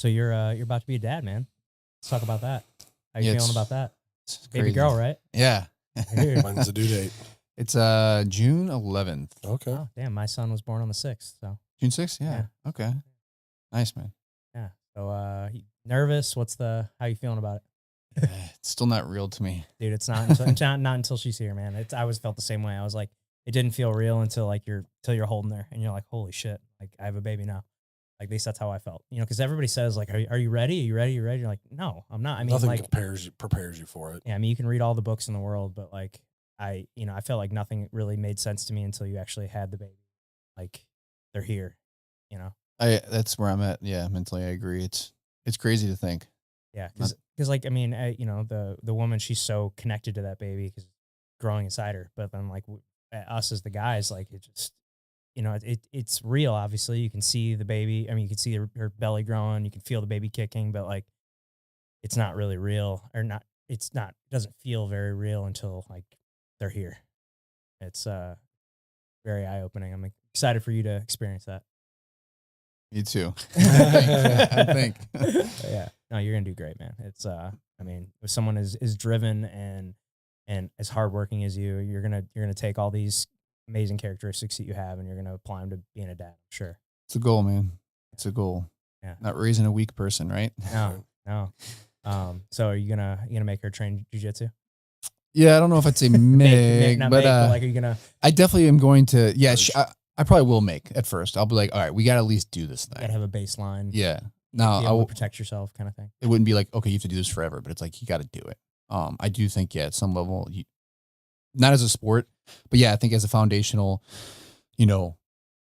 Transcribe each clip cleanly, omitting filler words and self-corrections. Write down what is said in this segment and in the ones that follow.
So you're about to be a dad, man. Let's talk about that. How you feeling about that? Baby crazy. girl, right? Yeah. When's the due date? It's June 11th. Okay. Oh, damn. My son was born on the 6th. So June 6th? Yeah. Yeah. Okay. Nice, man. yeah. So nervous? How you feeling about it? It's still not real to me. Dude, it's not not until she's here, man. I always felt the same way. I was like, it didn't feel real until you're holding her and you're like, holy shit, like I have a baby now. Like at least that's how I felt, because everybody says like, are you ready? Are you ready? You're like, no, I'm not. I mean, nothing like prepares you for it. Yeah, I mean, you can read all the books in the world, but like I felt like nothing really made sense to me until you actually had the baby. Like they're here, That's where I'm at. Yeah, mentally, I agree. It's crazy to think. Yeah, because like I mean, the woman, she's so connected to that baby because growing inside her. But then like us as the guys, like it just it's real. Obviously, you can see the baby. I mean, you can see her belly growing. You can feel the baby kicking, but like it's not really real, or not. It's not. Doesn't feel very real until like they're here. It's very eye opening. I'm excited for you to experience that. Me too. I think. Yeah. No, you're gonna do great, man. It's I mean, if someone is driven and as hardworking as you're gonna take all these amazing characteristics that you have and you're gonna apply them to being a dad. I'm sure. It's a goal, man. It's a goal. Yeah. Not raising a weak person, right? No. So are you gonna make her train jiu-jitsu? Yeah, I don't know if I'd say make, but like are you gonna? I definitely am going to. Yeah, I probably will make at first. I'll be like, all right, we got to at least do this thing. Gotta have a baseline. Yeah. Now I will protect yourself, kind of thing. It wouldn't be like, okay, you have to do this forever, but it's like you got to do it. I do think, yeah, at some level, not as a sport, but yeah, I think as a foundational,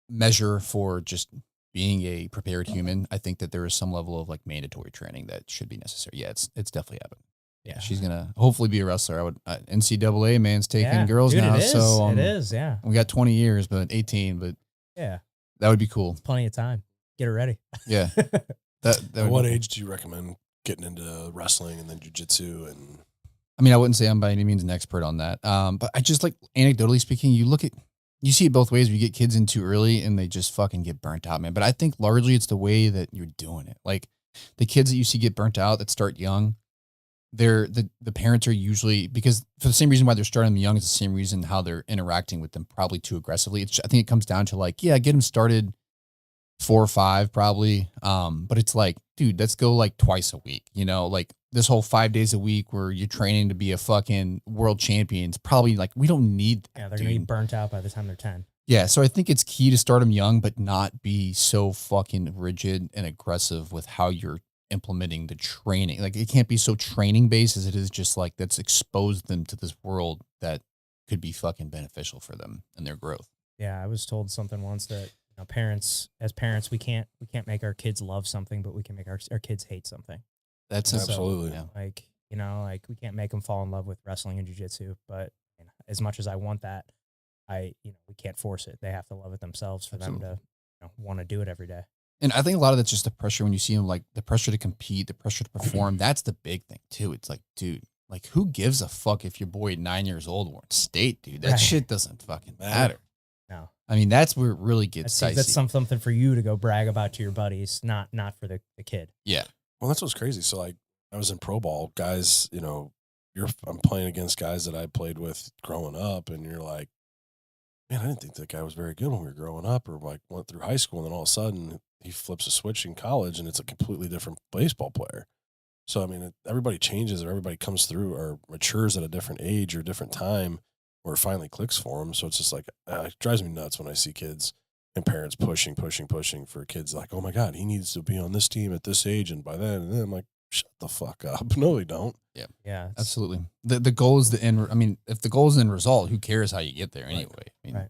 measure for just being a prepared human, I think that there is some level of like mandatory training that should be necessary. Yeah, it's definitely happening. Yeah, she's gonna hopefully be a wrestler. I would NCAA man's taking girls dude, now, it is. so it is. Yeah, we got 20 years, but 18, but yeah, that would be cool. It's plenty of time. Get her ready. Yeah. At what age do you recommend getting into wrestling and then jiu-jitsu? And I mean, I wouldn't say I'm by any means an expert on that. But I just like anecdotally speaking, you see it both ways. You get kids in too early and they just fucking get burnt out, man. But I think largely it's the way that you're doing it. Like the kids that you see get burnt out that start young, the parents are usually, because for the same reason why they're starting them young is the same reason how they're interacting with them probably too aggressively. I think it comes down to like, yeah, get them started 4 or 5 probably. But it's like, dude, let's go like twice a week, like this whole 5 days a week where you're training to be a fucking world champion. It's probably like, we don't need that. Yeah, they're going to be burnt out by the time they're 10. Yeah. So I think it's key to start them young, but not be so fucking rigid and aggressive with how you're implementing the training. Like it can't be so training based as it is just like that's exposed them to this world that could be fucking beneficial for them and their growth. Yeah. I was told something once that parents, we can't make our kids love something, but we can make our kids hate something. That's absolutely. Yeah. Like we can't make them fall in love with wrestling and jiu-jitsu, but as much as I want that, we can't force it. They have to love it themselves for them to want to do it every day. And I think a lot of that's just the pressure when you see them, like the pressure to compete, the pressure to perform. That's the big thing too. It's like, dude, like who gives a fuck if your boy at 9 years old were in state, dude? That shit doesn't fucking matter. No. I mean, that's where it really gets dicey. That's something for you to go brag about to your buddies, not for the kid. Yeah. Well, that's what's crazy. So like I was in pro ball, guys, I'm playing against guys that I played with growing up, and you're like, man, I didn't think that guy was very good when we were growing up, or like went through high school, and then all of a sudden he flips a switch in college and it's a completely different baseball player. So, I mean, everybody changes, or everybody comes through or matures at a different age or different time where it finally clicks for them. So it's just like, it drives me nuts when I see kids and parents pushing for kids like, oh my God, he needs to be on this team at this age. And by then, and then I'm like, shut the fuck up. No, they don't. Yeah. Yeah. Absolutely. The goal is the end. I mean, if the goal is the end result, who cares how you get there anyway? I mean, right.